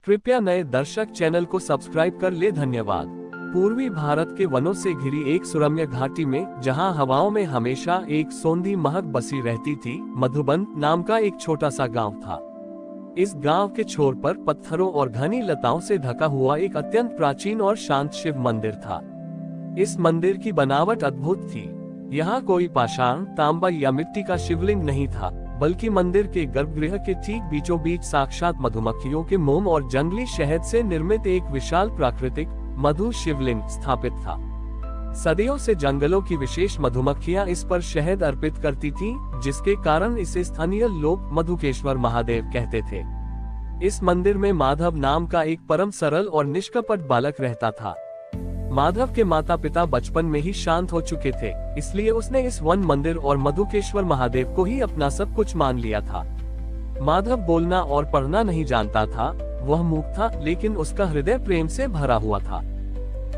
कृपया नए दर्शक चैनल को सब्सक्राइब कर ले। धन्यवाद। पूर्वी भारत के वनों से घिरी एक सुरम्य घाटी में, जहां हवाओं में हमेशा एक सौंधी महक बसी रहती थी, मधुबन नाम का एक छोटा सा गांव था। इस गांव के छोर पर पत्थरों और घनी लताओं से ढका हुआ एक अत्यंत प्राचीन और शांत शिव मंदिर था। इस मंदिर की बनावट अद्भुत थी। यहाँ कोई पाषाण, तांबा या मिट्टी का शिवलिंग नहीं था, बल्कि मंदिर के गर्भगृह के ठीक बीचों बीच साक्षात मधुमक्खियों के मोम और जंगली शहद से निर्मित एक विशाल प्राकृतिक मधु शिवलिंग स्थापित था। सदियों से जंगलों की विशेष मधुमक्खियां इस पर शहद अर्पित करती थीं, जिसके कारण इसे स्थानीय लोग मधुकेश्वर महादेव कहते थे। इस मंदिर में माधव नाम का एक परम सरल और निष्कपट बालक रहता था। माधव के माता पिता बचपन में ही शांत हो चुके थे, इसलिए उसने इस वन मंदिर और मधुकेश्वर महादेव को ही अपना सब कुछ मान लिया था। माधव बोलना और पढ़ना नहीं जानता था, वह मूक था, लेकिन उसका हृदय प्रेम से भरा हुआ था।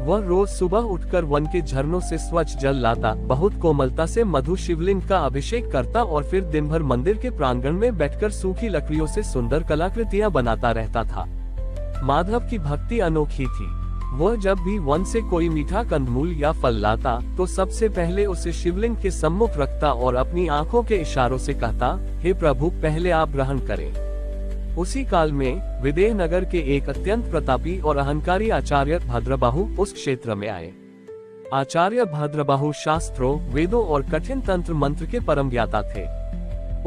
वह रोज सुबह उठकर वन के झरनों से स्वच्छ जल लाता, बहुत कोमलता से मधु शिवलिंग का अभिषेक करता और फिर दिन भर मंदिर के प्रांगण में बैठकर सूखी लकड़ियों से सुंदर कलाकृतियां बनाता रहता था। माधव की भक्ति अनोखी थी। वह जब भी वन से कोई मीठा कंदमूल या फल लाता, तो सबसे पहले उसे शिवलिंग के सम्मुख रखता और अपनी आंखों के इशारों से कहता, हे प्रभु, पहले आप ग्रहण करें। उसी काल में विदेह नगर के एक अत्यंत प्रतापी और अहंकारी आचार्य भद्रबाहु उस क्षेत्र में आए। आचार्य भद्रबाहु शास्त्रों, वेदों और कठिन तंत्र मंत्र के परम ज्ञाता थे।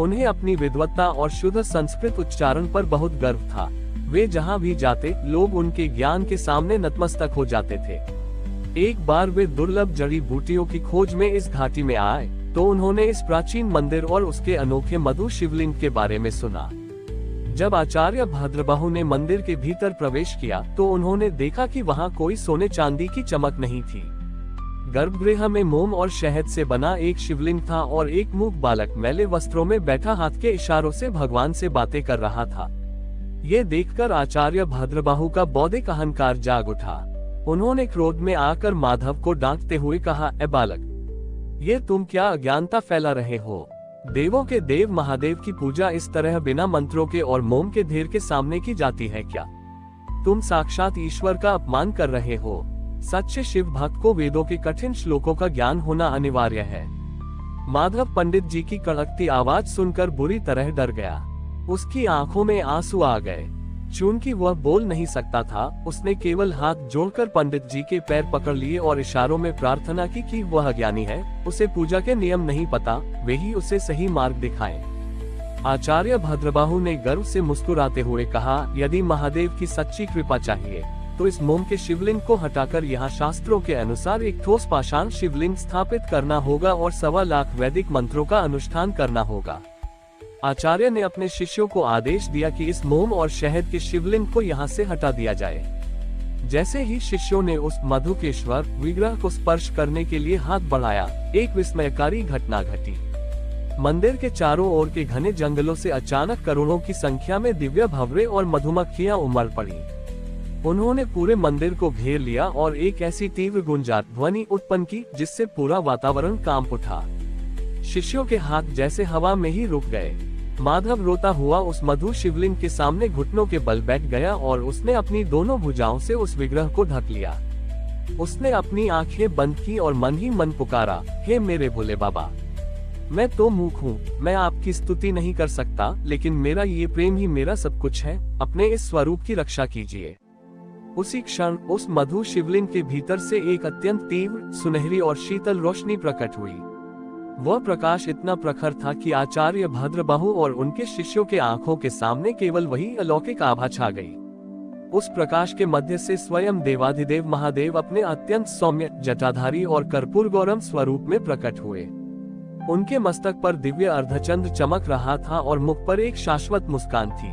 उन्हें अपनी विद्वत्ता और शुद्ध संस्कृत उच्चारण पर बहुत गर्व था। वे जहां भी जाते, लोग उनके ज्ञान के सामने नतमस्तक हो जाते थे। एक बार वे दुर्लभ जड़ी बूटियों की खोज में इस घाटी में आए, तो उन्होंने इस प्राचीन मंदिर और उसके अनोखे मधु शिवलिंग के बारे में सुना। जब आचार्य भद्रबाहु ने मंदिर के भीतर प्रवेश किया, तो उन्होंने देखा कि वहां कोई सोने चांदी की चमक नहीं थी। गर्भगृह में मोम और शहद से बना एक शिवलिंग था और एक मूक बालक मैले वस्त्रों में बैठा हाथ के इशारों से भगवान से बातें कर रहा था। ये देखकर आचार्य भद्रबाहु का बौद्धिक अहंकार जाग उठा। उन्होंने क्रोध में आकर माधव को डांटते हुए कहा, ए बालक, ये तुम क्या अज्ञानता फैला रहे हो? देवों के देव महादेव की पूजा इस तरह बिना मंत्रों के और मोम के ढेर के सामने की जाती है क्या? तुम साक्षात ईश्वर का अपमान कर रहे हो। सच्चे शिव भक्त को वेदों के कठिन श्लोकों का ज्ञान होना अनिवार्य है। माधव पंडित जी की कड़कती आवाज सुनकर बुरी तरह डर गया। उसकी आंखों में आंसू आ गए। चूंकि वह बोल नहीं सकता था, उसने केवल हाथ जोड़कर पंडित जी के पैर पकड़ लिए और इशारों में प्रार्थना की कि वह अज्ञानी है, उसे पूजा के नियम नहीं पता, वे ही उसे सही मार्ग दिखाएं। आचार्य भद्रबाहु ने गर्व से मुस्कुराते हुए कहा, यदि महादेव की सच्ची कृपा चाहिए, तो इस मोम के शिवलिंग को हटाकर यहाँ शास्त्रों के अनुसार एक ठोस पाषाण शिवलिंग स्थापित करना होगा और 1.25 लाख वैदिक मंत्रों का अनुष्ठान करना होगा। आचार्य ने अपने शिष्यों को आदेश दिया कि इस मोम और शहद के शिवलिंग को यहाँ से हटा दिया जाए। जैसे ही शिष्यों ने उस मधुकेश्वर विग्रह को स्पर्श करने के लिए हाथ बढ़ाया, एक विस्मयकारी घटना घटी। मंदिर के चारों ओर के घने जंगलों से अचानक करोड़ों की संख्या में दिव्य भंवरे और मधुमक्खियां उमड़ पड़ी। उन्होंने पूरे मंदिर को घेर लिया और एक ऐसी तीव्र गुंजार ध्वनि उत्पन्न की, जिससे पूरा वातावरण कांप उठा। शिष्यों के हाथ जैसे हवा में ही रुक गए। माधव रोता हुआ उस मधु शिवलिंग के सामने घुटनों के बल बैठ गया और उसने अपनी दोनों भुजाओं से उस विग्रह को ढक लिया। उसने अपनी आंखें बंद की और मन ही मन पुकारा, हे मेरे भोले बाबा, मैं तो मूक हूँ, मैं आपकी स्तुति नहीं कर सकता, लेकिन मेरा ये प्रेम ही मेरा सब कुछ है, अपने इस स्वरूप की रक्षा कीजिए। उसी क्षण उस मधु शिवलिंग के भीतर से एक अत्यंत तीव्र, सुनहरी और शीतल रोशनी प्रकट हुई। वह प्रकाश इतना प्रखर था कि आचार्य भद्रबाहु और उनके शिष्यों के आंखों के सामने केवल वही अलौकिक आभा छा गई। उस प्रकाश के मध्य से स्वयं देवाधिदेव महादेव अपने अत्यंत सौम्य, जटाधारी और कर्पूर गौरम स्वरूप में प्रकट हुए। उनके मस्तक पर दिव्य अर्धचंद्र चमक रहा था और मुख पर एक शाश्वत मुस्कान थी।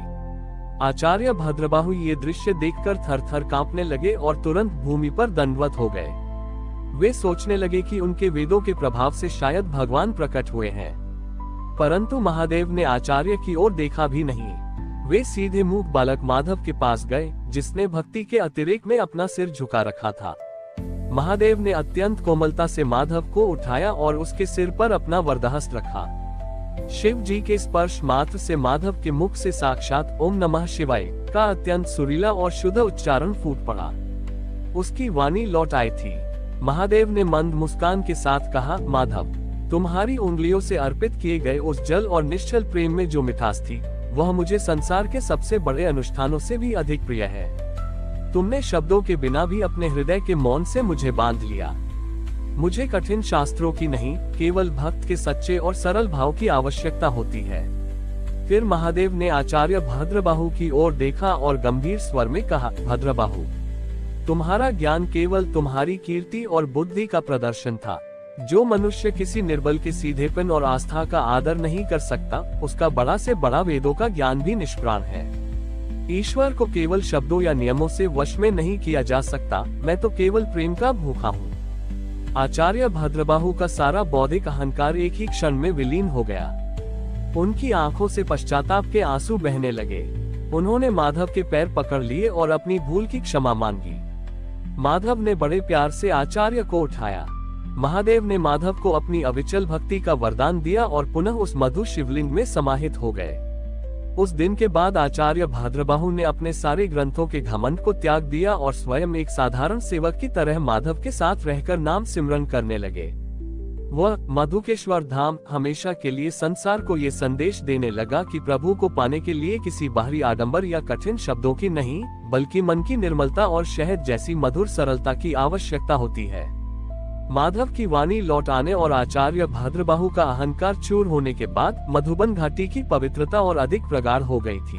आचार्य भद्रबाहु ये दृश्य देखकर थर-थर कांपने लगे और तुरंत भूमि पर दंडवत हो गए। वे सोचने लगे कि उनके वेदों के प्रभाव से शायद भगवान प्रकट हुए हैं, परंतु महादेव ने आचार्य की ओर देखा भी नहीं। वे सीधे मूक बालक माधव के पास गए, जिसने भक्ति के अतिरेक में अपना सिर झुका रखा था। महादेव ने अत्यंत कोमलता से माधव को उठाया और उसके सिर पर अपना वरदहस्त रखा। शिव जी के स्पर्श मात्र से माधव के मुख से साक्षात ओम नमः शिवाय का अत्यंत सुरीला और शुद्ध उच्चारण फूट पड़ा। उसकी वाणी लौट आई थी। महादेव ने मंद मुस्कान के साथ कहा, माधव, तुम्हारी उंगलियों से अर्पित किए गए उस जल और निश्चल प्रेम में जो मिठास थी, वह मुझे संसार के सबसे बड़े अनुष्ठानों से भी अधिक प्रिय है। तुमने शब्दों के बिना भी अपने हृदय के मौन से मुझे बांध लिया। मुझे कठिन शास्त्रों की नहीं, केवल भक्त के सच्चे और सरल भाव की आवश्यकता होती है। फिर महादेव ने आचार्य भद्रबाहु की ओर देखा और गंभीर स्वर में कहा, भद्रबाहु, तुम्हारा ज्ञान केवल तुम्हारी कीर्ति और बुद्धि का प्रदर्शन था। जो मनुष्य किसी निर्बल के सीधेपन और आस्था का आदर नहीं कर सकता, उसका बड़ा से बड़ा वेदों का ज्ञान भी निष्प्राण है। ईश्वर को केवल शब्दों या नियमों से वश में नहीं किया जा सकता। मैं तो केवल प्रेम का भूखा हूँ। आचार्य भद्रबाहु का सारा बौद्धिक अहंकार एक ही क्षण में विलीन हो गया। उनकी आंखों से पश्चाताप के आंसू बहने लगे। उन्होंने माधव के पैर पकड़ लिए और अपनी भूल की क्षमा मांगी। माधव ने बड़े प्यार से आचार्य को उठाया। महादेव ने माधव को अपनी अविचल भक्ति का वरदान दिया और पुनः उस मधु शिवलिंग में समाहित हो गए। उस दिन के बाद आचार्य भद्रबाहु ने अपने सारे ग्रंथों के घमंड को त्याग दिया और स्वयं एक साधारण सेवक की तरह माधव के साथ रहकर नाम सिमरन करने लगे। वह मधुकेश्वर धाम हमेशा के लिए संसार को ये संदेश देने लगा कि प्रभु को पाने के लिए किसी बाहरी आडंबर या कठिन शब्दों की नहीं, बल्कि मन की निर्मलता और शहद जैसी मधुर सरलता की आवश्यकता होती है। माधव की वाणी लौट आने और आचार्य भद्रबाहु का अहंकार चूर होने के बाद मधुबन घाटी की पवित्रता और अधिक प्रगाढ़ हो गई थी।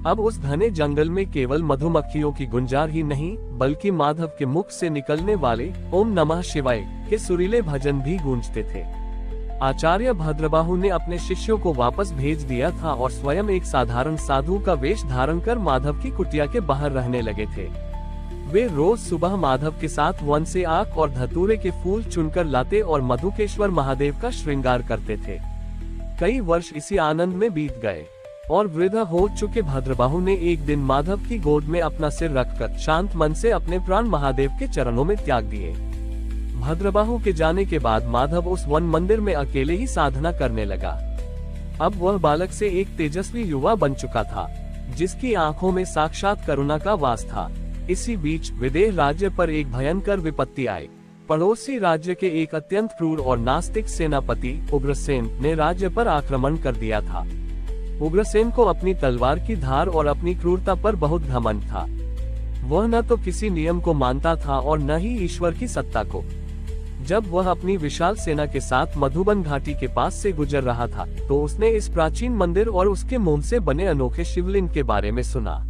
अब उस घने जंगल में केवल मधुमक्खियों की गुंजार ही नहीं, बल्कि माधव के मुख से निकलने वाले ओम नमः शिवाय के सुरीले भजन भी गूंजते थे। आचार्य भद्रबाहु ने अपने शिष्यों को वापस भेज दिया था और स्वयं एक साधारण साधु का वेश धारण कर माधव की कुटिया के बाहर रहने लगे थे। वे रोज सुबह माधव के साथ वन से आक और धतूरे के फूल चुनकर लाते और मधुकेश्वर महादेव का श्रृंगार करते थे। कई वर्ष इसी आनंद में बीत गए और वृद्ध हो चुके भद्रबाहु ने एक दिन माधव की गोद में अपना सिर रखकर शांत मन से अपने प्राण महादेव के चरणों में त्याग दिए। भद्रबाहु के जाने के बाद माधव उस वन मंदिर में अकेले ही साधना करने लगा। अब वह बालक से एक तेजस्वी युवा बन चुका था, जिसकी आंखों में साक्षात करुणा का वास था। इसी बीच विदेह राज्य पर एक भयंकर विपत्ति आई। पड़ोसी राज्य के एक अत्यंत क्रूर और नास्तिक सेनापति उग्रसेन ने राज्य पर आक्रमण कर दिया था। उग्रसेन को अपनी तलवार की धार और अपनी क्रूरता पर बहुत घमंड था। वह न तो किसी नियम को मानता था और न ही ईश्वर की सत्ता को। जब वह अपनी विशाल सेना के साथ मधुबन घाटी के पास से गुजर रहा था, तो उसने इस प्राचीन मंदिर और उसके मोम से बने अनोखे शिवलिंग के बारे में सुना।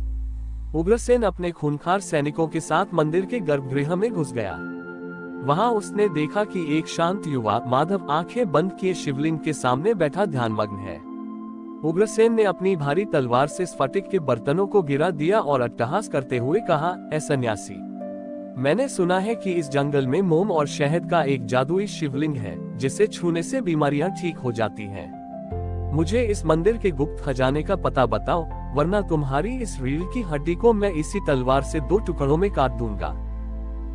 उग्रसेन अपने खूंखार सैनिकों के साथ मंदिर के गर्भगृह में घुस गया। वहां उसने देखा कि एक शांत युवा माधव आंखें बंद किए शिवलिंग के सामने बैठा ध्यानमग्न है। उग्रसेन ने अपनी भारी तलवार से स्फटिक के बर्तनों को गिरा दिया और अट्टहास करते हुए कहा, ऐ सन्यासी, मैंने सुना है कि इस जंगल में मोम और शहद का एक जादुई शिवलिंग है, जिसे छूने से बीमारियां ठीक हो जाती हैं। मुझे इस मंदिर के गुप्त खजाने का पता बताओ, वरना तुम्हारी इस रीढ़ की हड्डी को मैं इसी तलवार से 2 टुकड़ों में काट दूंगा।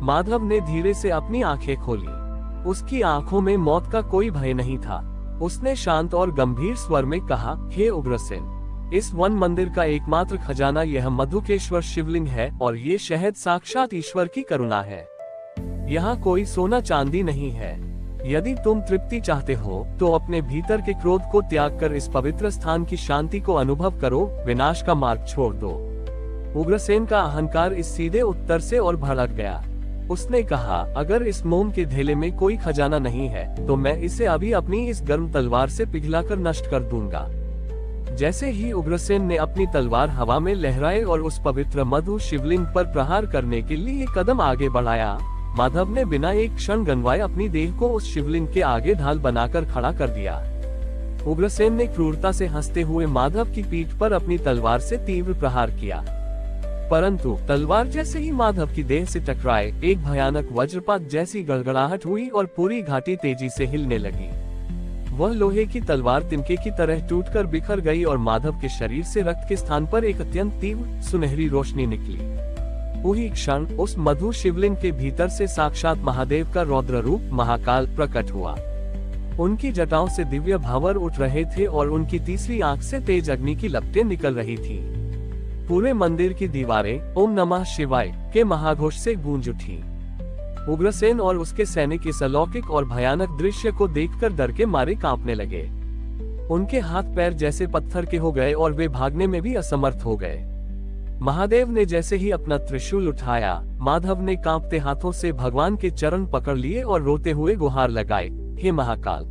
माधव ने धीरे से अपनी आंखें खोली। उसकी आंखों में मौत का कोई भय नहीं था। उसने शांत और गंभीर स्वर में कहा, हे उग्रसेन, इस वन मंदिर का एकमात्र खजाना यह मधुकेश्वर शिवलिंग है और ये शहद साक्षात ईश्वर की करुणा है। यहाँ कोई सोना चांदी नहीं है। यदि तुम तृप्ति चाहते हो तो अपने भीतर के क्रोध को त्याग कर इस पवित्र स्थान की शांति को अनुभव करो, विनाश का मार्ग छोड़ दो। उग्रसेन का अहंकार इस सीधे उत्तर से और भड़क गया। उसने कहा, अगर इस मोम के ढेले में कोई खजाना नहीं है तो मैं इसे अभी अपनी इस गर्म तलवार से पिघलाकर नष्ट कर दूंगा। जैसे ही उग्रसेन ने अपनी तलवार हवा में लहराए और उस पवित्र मधु शिवलिंग पर प्रहार करने के लिए कदम आगे बढ़ाया, माधव ने बिना एक क्षण गंवाए अपनी देह को उस शिवलिंग के आगे ढाल बनाकर खड़ा कर दिया। उग्रसेन ने क्रूरता से हंसते हुए माधव की पीठ पर अपनी तलवार से तीव्र प्रहार किया, परंतु तलवार जैसे ही माधव की देह से टकराए, एक भयानक वज्रपात जैसी गड़गड़ाहट हुई और पूरी घाटी तेजी से हिलने लगी। वह लोहे की तलवार तिनके की तरह टूटकर बिखर गई और माधव के शरीर से रक्त के स्थान पर एक अत्यंत तीव्र सुनहरी रोशनी निकली। वही क्षण उस मधु शिवलिंग के भीतर से साक्षात महादेव का रौद्र रूप महाकाल प्रकट हुआ। उनकी जटाओं से दिव्य भंवर उठ रहे थे और उनकी तीसरी आंख से तेज अग्नि की लपटें निकल रही थी। पूरे मंदिर की दीवारें ओम नमः शिवाय के महाघोष से गूंज उठी। उग्रसेन और उसके सैनिक इस अलौकिक और भयानक दृश्य को देखकर डर के मारे कांपने लगे। उनके हाथ पैर जैसे पत्थर के हो गए और वे भागने में भी असमर्थ हो गए। महादेव ने जैसे ही अपना त्रिशूल उठाया, माधव ने कांपते हाथों से भगवान के चरण पकड़ लिए और रोते हुए गुहार लगाए, हे महाकाल,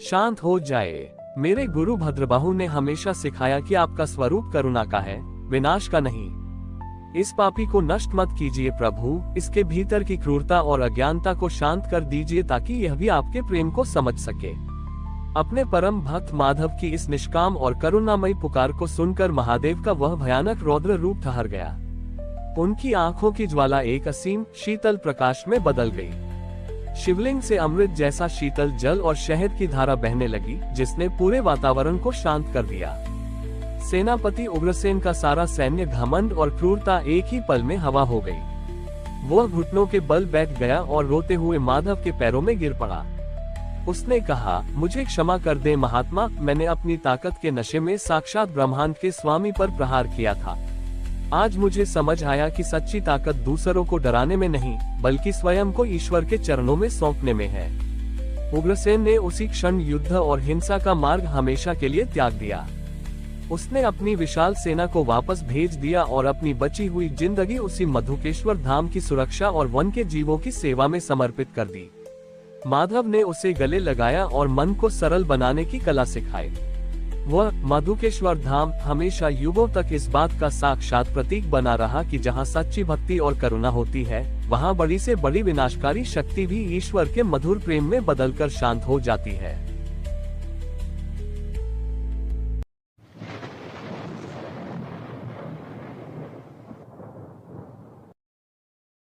शांत हो जाए। मेरे गुरु भद्रबाहु ने हमेशा सिखाया कि आपका स्वरूप करुणा का है, विनाश का नहीं। इस पापी को नष्ट मत कीजिए प्रभु, इसके भीतर की क्रूरता और अज्ञानता को शांत कर दीजिए ताकि यह भी आपके प्रेम को समझ सके। अपने परम भक्त माधव की इस निष्काम और करुणामयी पुकार को सुनकर महादेव का वह भयानक रौद्र रूप ठहर गया। उनकी आंखों की ज्वाला एक असीम शीतल प्रकाश में बदल गई। शिवलिंग से अमृत जैसा शीतल जल और शहद की धारा बहने लगी, जिसने पूरे वातावरण को शांत कर दिया। सेनापति उग्रसेन का सारा सैन्य घमंड और क्रूरता एक ही पल में हवा हो गई। वह घुटनों के बल बैठ गया और रोते हुए माधव के पैरों में गिर पड़ा। उसने कहा, मुझे क्षमा कर दे महात्मा, मैंने अपनी ताकत के नशे में साक्षात ब्रह्मांड के स्वामी पर प्रहार किया था। आज मुझे समझ आया कि सच्ची ताकत दूसरों को डराने में नहीं, बल्कि स्वयं को ईश्वर के चरणों में सौंपने में है। उग्रसेन ने उसी क्षण युद्ध और हिंसा का मार्ग हमेशा के लिए त्याग दिया। उसने अपनी विशाल सेना को वापस भेज दिया और अपनी बची हुई जिंदगी उसी मधुकेश्वर धाम की सुरक्षा और वन के जीवों की सेवा में समर्पित कर दी। माधव ने उसे गले लगाया और मन को सरल बनाने की कला सिखाई। वह मधुकेश्वर धाम हमेशा युगों तक इस बात का साक्षात प्रतीक बना रहा कि जहां सच्ची भक्ति और करुणा होती है, वहां बड़ी से बड़ी विनाशकारी शक्ति भी ईश्वर के मधुर प्रेम में बदलकर शांत हो जाती है।